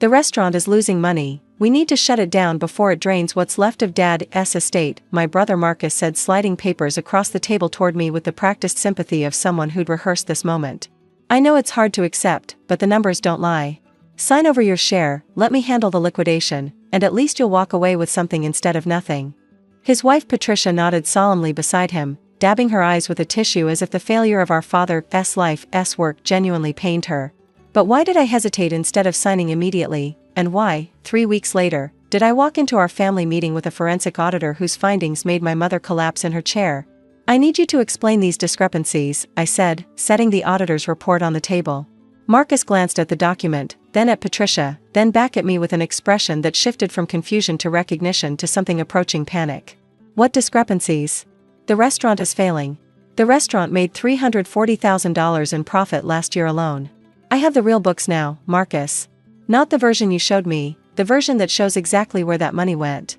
The restaurant is losing money. We need to shut it down before it drains what's left of Dad's estate, my brother Marcus said, sliding papers across the table toward me with the practiced sympathy of someone who'd rehearsed this moment. I know it's hard to accept, but the numbers don't lie. Sign over your share, let me handle the liquidation, and at least you'll walk away with something instead of nothing. His wife Patricia nodded solemnly beside him, dabbing her eyes with a tissue as if the failure of our father's life's work genuinely pained her. But why did I hesitate instead of signing immediately, and why, 3 weeks later, did I walk into our family meeting with a forensic auditor whose findings made my mother collapse in her chair? I need you to explain these discrepancies, I said, setting the auditor's report on the table. Marcus glanced at the document, then at Patricia, then back at me with an expression that shifted from confusion to recognition to something approaching panic. What discrepancies? The restaurant is failing. The restaurant made $340,000 in profit last year alone. I have the real books now, Marcus. Not the version you showed me, the version that shows exactly where that money went.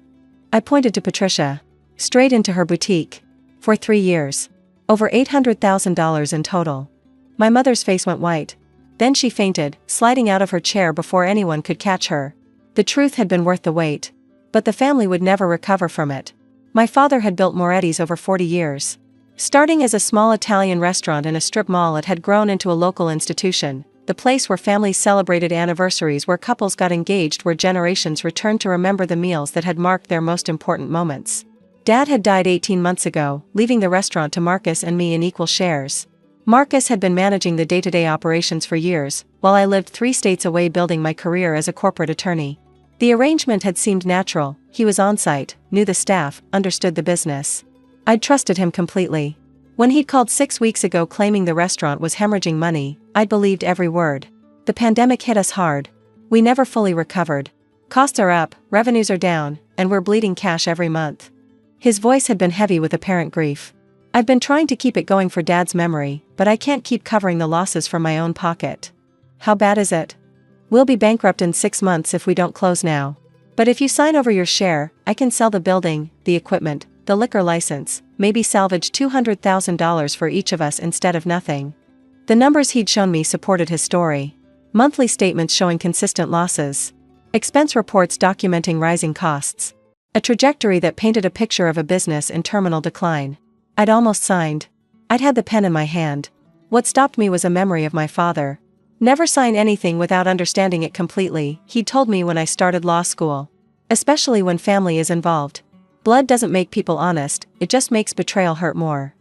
I pointed to Patricia. Straight into her boutique. For 3 years. Over $800,000 in total. My mother's face went white. Then she fainted, sliding out of her chair before anyone could catch her. The truth had been worth the wait. But the family would never recover from it. My father had built Moretti's over 40 years. Starting as a small Italian restaurant in a strip mall, it had grown into a local institution. The place where families celebrated anniversaries, where couples got engaged, where generations returned to remember the meals that had marked their most important moments. Dad had died 18 months ago, leaving the restaurant to Marcus and me in equal shares. Marcus had been managing the day-to-day operations for years, while I lived 3 states away building my career as a corporate attorney. The arrangement had seemed natural. He was on-site, knew the staff, understood the business. I'd trusted him completely. When he'd called 6 weeks ago claiming the restaurant was hemorrhaging money, I'd believed every word. The pandemic hit us hard. We never fully recovered. Costs are up, revenues are down, and we're bleeding cash every month. His voice had been heavy with apparent grief. I've been trying to keep it going for Dad's memory, but I can't keep covering the losses from my own pocket. How bad is it? We'll be bankrupt in 6 months if we don't close now. But if you sign over your share, I can sell the building, the equipment, the liquor license, maybe salvage $200,000 for each of us instead of nothing. The numbers he'd shown me supported his story. Monthly statements showing consistent losses. Expense reports documenting rising costs. A trajectory that painted a picture of a business in terminal decline. I'd almost signed. I'd had the pen in my hand. What stopped me was a memory of my father. Never sign anything without understanding it completely, he'd told me when I started law school. Especially when family is involved. Blood doesn't make people honest, it just makes betrayal hurt more.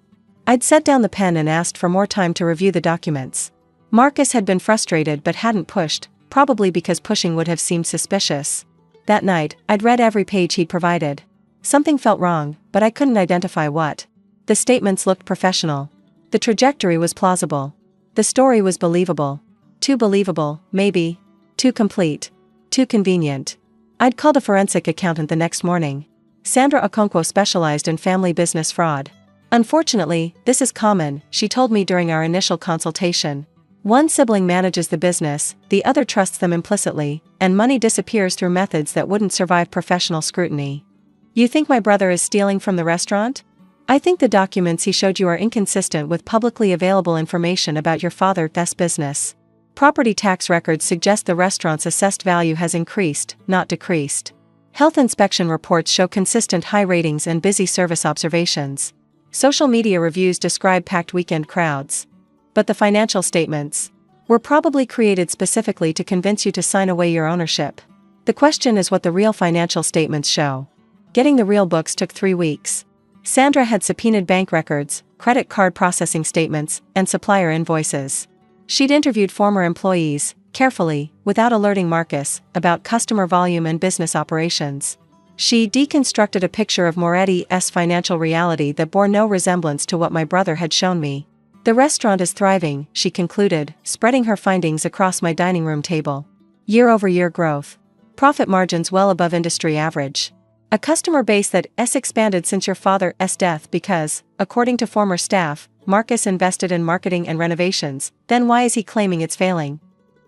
I'd set down the pen and asked for more time to review the documents. Marcus had been frustrated but hadn't pushed, probably because pushing would have seemed suspicious. That night, I'd read every page he'd provided. Something felt wrong, but I couldn't identify what. The statements looked professional. The trajectory was plausible. The story was believable. Too believable, maybe. Too complete. Too convenient. I'd called a forensic accountant the next morning. Sandra Okonkwo specialized in family business fraud. Unfortunately, this is common, she told me during our initial consultation. One sibling manages the business, the other trusts them implicitly, and money disappears through methods that wouldn't survive professional scrutiny. You think my brother is stealing from the restaurant? I think the documents he showed you are inconsistent with publicly available information about your father's business. Property tax records suggest the restaurant's assessed value has increased, not decreased. Health inspection reports show consistent high ratings and busy service observations. Social media reviews describe packed weekend crowds. But the financial statements were probably created specifically to convince you to sign away your ownership. The question is what the real financial statements show. Getting the real books took 3 weeks. Sandra had subpoenaed bank records, credit card processing statements, and supplier invoices. She'd interviewed former employees, carefully, without alerting Marcus, about customer volume and business operations. She deconstructed a picture of Moretti's financial reality that bore no resemblance to what my brother had shown me. The restaurant is thriving, she concluded, spreading her findings across my dining room table. Year-over-year growth. Profit margins well above industry average. A customer base that's expanded since your father's death because, according to former staff, Marcus invested in marketing and renovations. Then why is he claiming it's failing?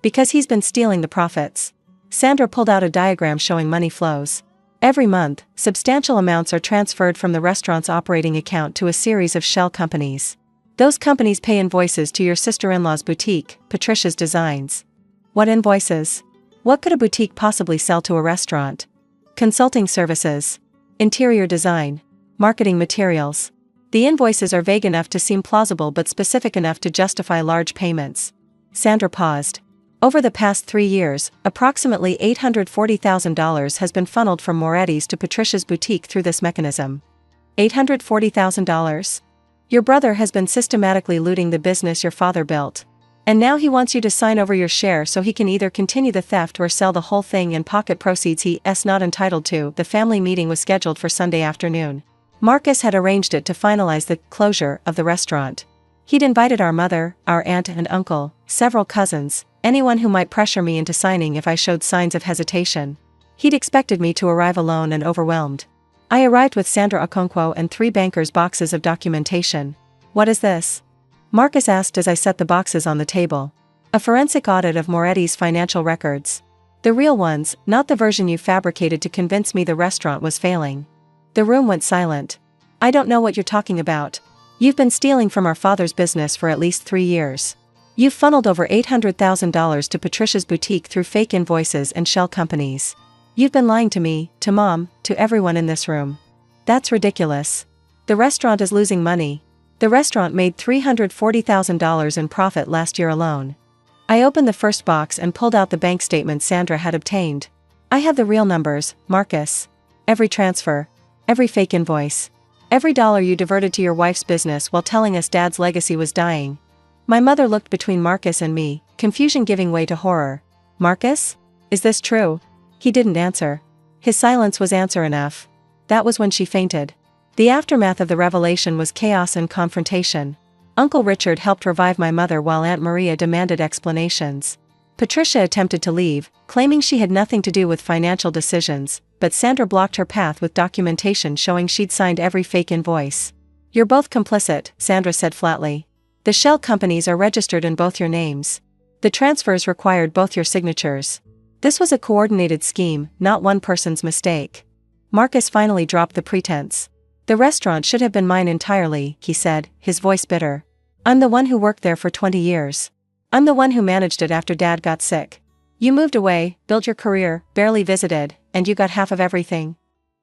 Because he's been stealing the profits. Sandra pulled out a diagram showing money flows. Every month, substantial amounts are transferred from the restaurant's operating account to a series of shell companies. Those companies pay invoices to your sister-in-law's boutique, Patricia's Designs. What invoices? What could a boutique possibly sell to a restaurant? Consulting services. Interior design. Marketing materials. The invoices are vague enough to seem plausible but specific enough to justify large payments. Sandra paused. Over the past 3 years, approximately $840,000 has been funneled from Moretti's to Patricia's boutique through this mechanism. $840,000? Your brother has been systematically looting the business your father built. And now he wants you to sign over your share so he can either continue the theft or sell the whole thing and pocket proceeds he's not entitled to. The family meeting was scheduled for Sunday afternoon. Marcus had arranged it to finalize the closure of the restaurant. He'd invited our mother, our aunt and uncle, several cousins, anyone who might pressure me into signing if I showed signs of hesitation. He'd expected me to arrive alone and overwhelmed. I arrived with Sandra Okonkwo and 3 bankers' boxes of documentation. What is this? Marcus asked as I set the boxes on the table. A forensic audit of Moretti's financial records. The real ones, not the version you fabricated to convince me the restaurant was failing. The room went silent. I don't know what you're talking about. You've been stealing from our father's business for at least 3 years. You've funneled over $800,000 to Patricia's boutique through fake invoices and shell companies. You've been lying to me, to Mom, to everyone in this room. That's ridiculous. The restaurant is losing money. The restaurant made $340,000 in profit last year alone. I opened the first box and pulled out the bank statement Sandra had obtained. I have the real numbers, Marcus. Every transfer. Every fake invoice. Every dollar you diverted to your wife's business while telling us Dad's legacy was dying. My mother looked between Marcus and me, confusion giving way to horror. Marcus? Is this true? He didn't answer. His silence was answer enough. That was when she fainted. The aftermath of the revelation was chaos and confrontation. Uncle Richard helped revive my mother while Aunt Maria demanded explanations. Patricia attempted to leave, claiming she had nothing to do with financial decisions, but Sandra blocked her path with documentation showing she'd signed every fake invoice. You're both complicit, Sandra said flatly. The shell companies are registered in both your names. The transfers required both your signatures. This was a coordinated scheme, not one person's mistake. Marcus finally dropped the pretense. The restaurant should have been mine entirely, he said, his voice bitter. I'm the one who worked there for 20 years. I'm the one who managed it after Dad got sick. You moved away, built your career, barely visited, and you got half of everything.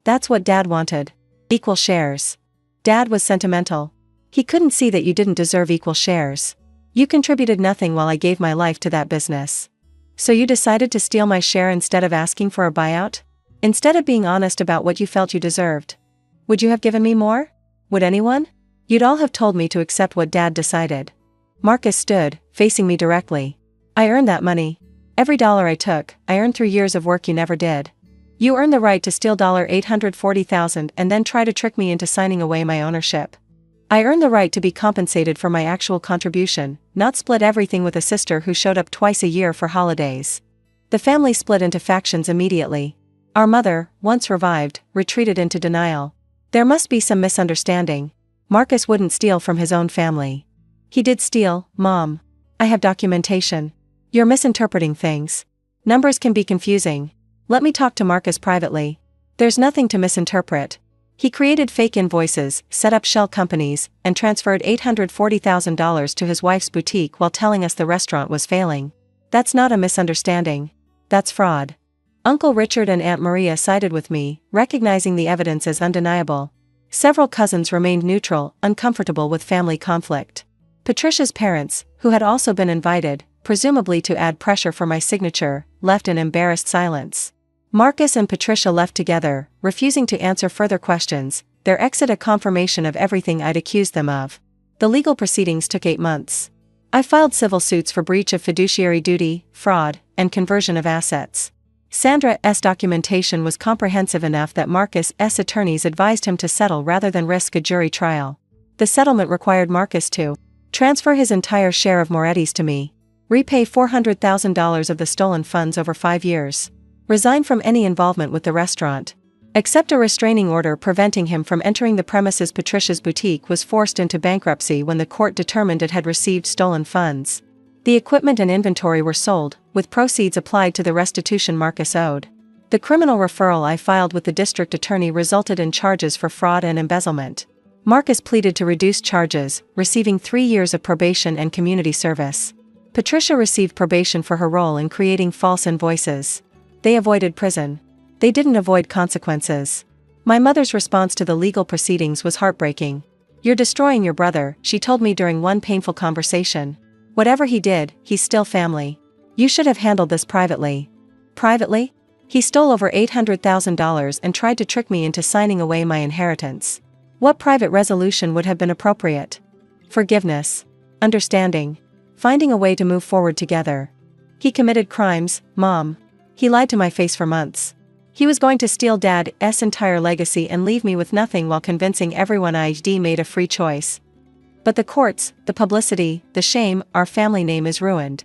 That's what Dad wanted. Equal shares. Dad was sentimental. He couldn't see that you didn't deserve equal shares. You contributed nothing while I gave my life to that business. So you decided to steal my share instead of asking for a buyout? Instead of being honest about what you felt you deserved? Would you have given me more? Would anyone? You'd all have told me to accept what Dad decided. Marcus stood, facing me directly. I earned that money. Every dollar I took, I earned through years of work you never did. You earned the right to steal $840,000 and then try to trick me into signing away my ownership. I earned the right to be compensated for my actual contribution, not split everything with a sister who showed up twice a year for holidays. The family split into factions immediately. Our mother, once revived, retreated into denial. There must be some misunderstanding. Marcus wouldn't steal from his own family. He did steal, Mom. I have documentation. You're misinterpreting things. Numbers can be confusing. Let me talk to Marcus privately. There's nothing to misinterpret. He created fake invoices, set up shell companies, and transferred $840,000 to his wife's boutique while telling us the restaurant was failing. That's not a misunderstanding. That's fraud. Uncle Richard and Aunt Maria sided with me, recognizing the evidence as undeniable. Several cousins remained neutral, uncomfortable with family conflict. Patricia's parents, who had also been invited, presumably to add pressure for my signature, left in embarrassed silence. Marcus and Patricia left together, refusing to answer further questions, their exit a confirmation of everything I'd accused them of. The legal proceedings took 8 months. I filed civil suits for breach of fiduciary duty, fraud, and conversion of assets. Sandra's documentation was comprehensive enough that Marcus's attorneys advised him to settle rather than risk a jury trial. The settlement required Marcus to transfer his entire share of Moretti's to me, repay $400,000 of the stolen funds over 5 years, resign from any involvement with the restaurant, accept a restraining order preventing him from entering the premises. Patricia's boutique was forced into bankruptcy when the court determined it had received stolen funds. The equipment and inventory were sold, with proceeds applied to the restitution Marcus owed. The criminal referral I filed with the district attorney resulted in charges for fraud and embezzlement. Marcus pleaded to reduce charges, receiving 3 years of probation and community service. Patricia received probation for her role in creating false invoices. They avoided prison. They didn't avoid consequences. My mother's response to the legal proceedings was heartbreaking. "You're destroying your brother," she told me during one painful conversation. "Whatever he did, he's still family. You should have handled this privately." Privately? He stole over $800,000 and tried to trick me into signing away my inheritance. What private resolution would have been appropriate? Forgiveness. Understanding. Finding a way to move forward together. He committed crimes, Mom. He lied to my face for months. He was going to steal Dad's entire legacy and leave me with nothing while convincing everyone I'd made a free choice. But the courts, the publicity, the shame, our family name is ruined.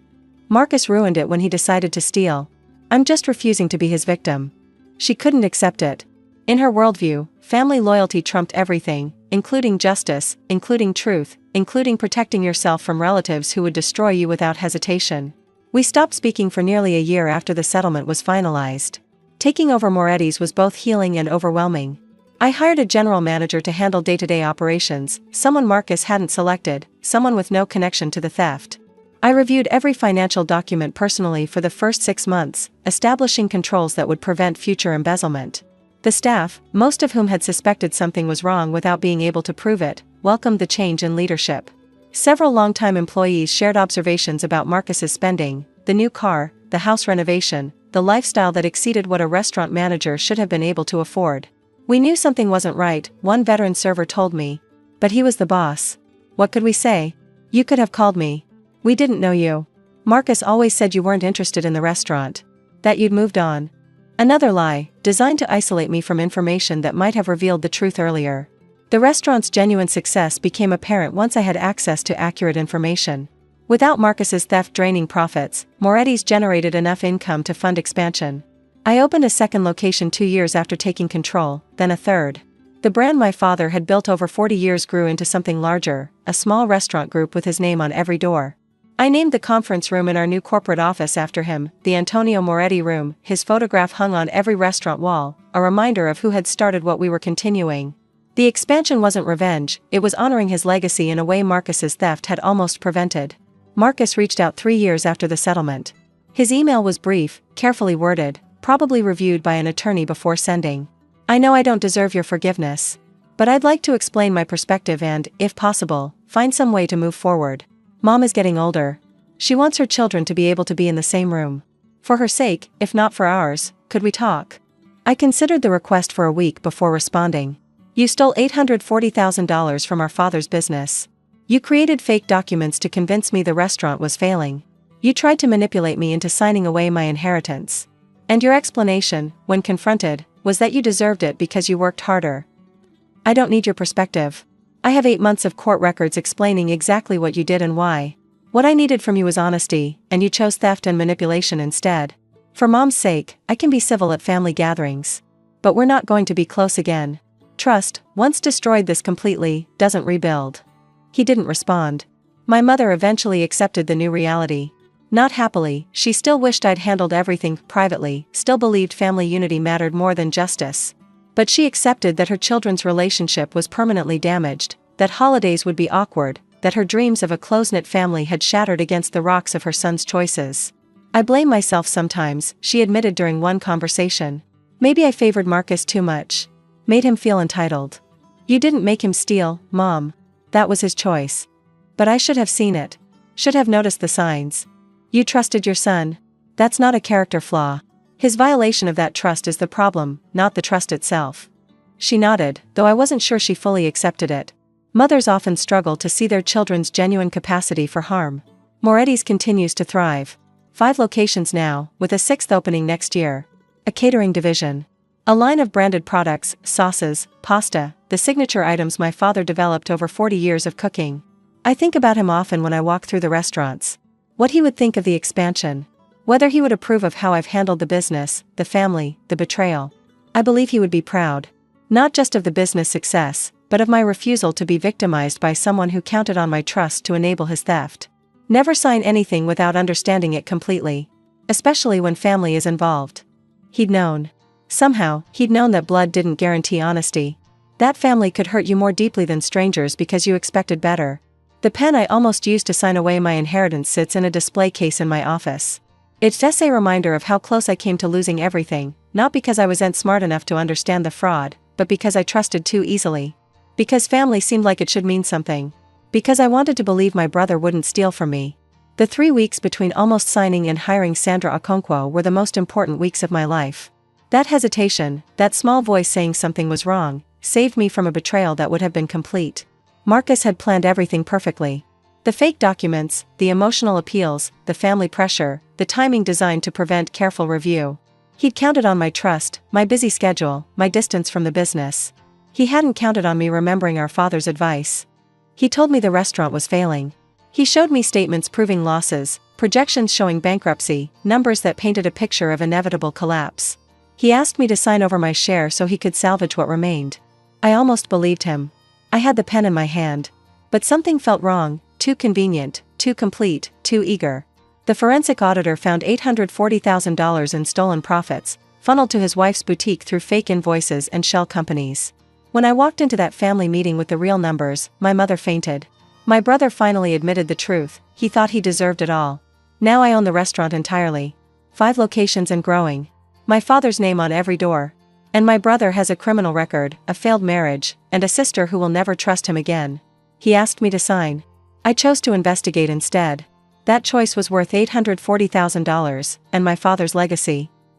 Marcus ruined it when he decided to steal. I'm just refusing to be his victim. She couldn't accept it. In her worldview, family loyalty trumped everything, including justice, including truth, including protecting yourself from relatives who would destroy you without hesitation. We stopped speaking for nearly a year after the settlement was finalized. Taking over Moretti's was both healing and overwhelming. I hired a general manager to handle day-to-day operations, someone Marcus hadn't selected, someone with no connection to the theft. I reviewed every financial document personally for the first 6 months, establishing controls that would prevent future embezzlement. The staff, most of whom had suspected something was wrong without being able to prove it, welcomed the change in leadership. Several longtime employees shared observations about Marcus's spending, the new car, the house renovation, the lifestyle that exceeded what a restaurant manager should have been able to afford. "We knew something wasn't right," one veteran server told me. "But he was the boss. What could we say? You could have called me. We didn't know you. Marcus always said you weren't interested in the restaurant. That you'd moved on." Another lie, designed to isolate me from information that might have revealed the truth earlier. The restaurant's genuine success became apparent once I had access to accurate information. Without Marcus's theft draining profits, Moretti's generated enough income to fund expansion. I opened a second location 2 years after taking control, then a third. The brand my father had built over 40 years grew into something larger, a small restaurant group with his name on every door. I named the conference room in our new corporate office after him, the Antonio Moretti Room, his photograph hung on every restaurant wall, a reminder of who had started what we were continuing. The expansion wasn't revenge, it was honoring his legacy in a way Marcus's theft had almost prevented. Marcus reached out 3 years after the settlement. His email was brief, carefully worded, probably reviewed by an attorney before sending. "I know I don't deserve your forgiveness. But I'd like to explain my perspective and, if possible, find some way to move forward. Mom is getting older. She wants her children to be able to be in the same room. For her sake, if not for ours, could we talk?" I considered the request for a week before responding. "You stole $840,000 from our father's business. You created fake documents to convince me the restaurant was failing. You tried to manipulate me into signing away my inheritance. And your explanation, when confronted, was that you deserved it because you worked harder. I don't need your perspective. I have 8 months of court records explaining exactly what you did and why. What I needed from you was honesty, and you chose theft and manipulation instead. For Mom's sake, I can be civil at family gatherings. But we're not going to be close again. Trust, once destroyed this completely, doesn't rebuild." He didn't respond. My mother eventually accepted the new reality. Not happily, she still wished I'd handled everything privately, still believed family unity mattered more than justice. But she accepted that her children's relationship was permanently damaged, that holidays would be awkward, that her dreams of a close-knit family had shattered against the rocks of her son's choices. "I blame myself sometimes," she admitted during one conversation. "Maybe I favored Marcus too much. Made him feel entitled. You didn't make him steal, Mom. That was his choice. But I should have seen it. Should have noticed the signs. You trusted your son. That's not a character flaw. His violation of that trust is the problem, not the trust itself." She nodded, though I wasn't sure she fully accepted it. Mothers often struggle to see their children's genuine capacity for harm. Moretti's continues to thrive. 5 locations now, with a 6th opening next year. A catering division. A line of branded products, sauces, pasta, the signature items my father developed over 40 years of cooking. I think about him often when I walk through the restaurants. What he would think of the expansion. Whether he would approve of how I've handled the business, the family, the betrayal. I believe he would be proud. Not just of the business success, but of my refusal to be victimized by someone who counted on my trust to enable his theft. Never sign anything without understanding it completely. Especially when family is involved. He'd known. Somehow, he'd known that blood didn't guarantee honesty. That family could hurt you more deeply than strangers because you expected better. The pen I almost used to sign away my inheritance sits in a display case in my office. It's just a reminder of how close I came to losing everything, not because I wasn't smart enough to understand the fraud, but because I trusted too easily. Because family seemed like it should mean something. Because I wanted to believe my brother wouldn't steal from me. The 3 weeks between almost signing and hiring Sandra Okonkwo were the most important weeks of my life. That hesitation, that small voice saying something was wrong, saved me from a betrayal that would have been complete. Marcus had planned everything perfectly. The fake documents, the emotional appeals, the family pressure, the timing designed to prevent careful review. He'd counted on my trust, my busy schedule, my distance from the business. He hadn't counted on me remembering our father's advice. He told me the restaurant was failing. He showed me statements proving losses, projections showing bankruptcy, numbers that painted a picture of inevitable collapse. He asked me to sign over my share so he could salvage what remained. I almost believed him. I had the pen in my hand. But something felt wrong, too convenient, too complete, too eager. The forensic auditor found $840,000 in stolen profits, funneled to his wife's boutique through fake invoices and shell companies. When I walked into that family meeting with the real numbers, my mother fainted. My brother finally admitted the truth, he thought he deserved it all. Now I own the restaurant entirely. 5 locations and growing. My father's name on every door. And my brother has a criminal record, a failed marriage, and a sister who will never trust him again. He asked me to sign. I chose to investigate instead. That choice was worth $840,000, and my father's legacy.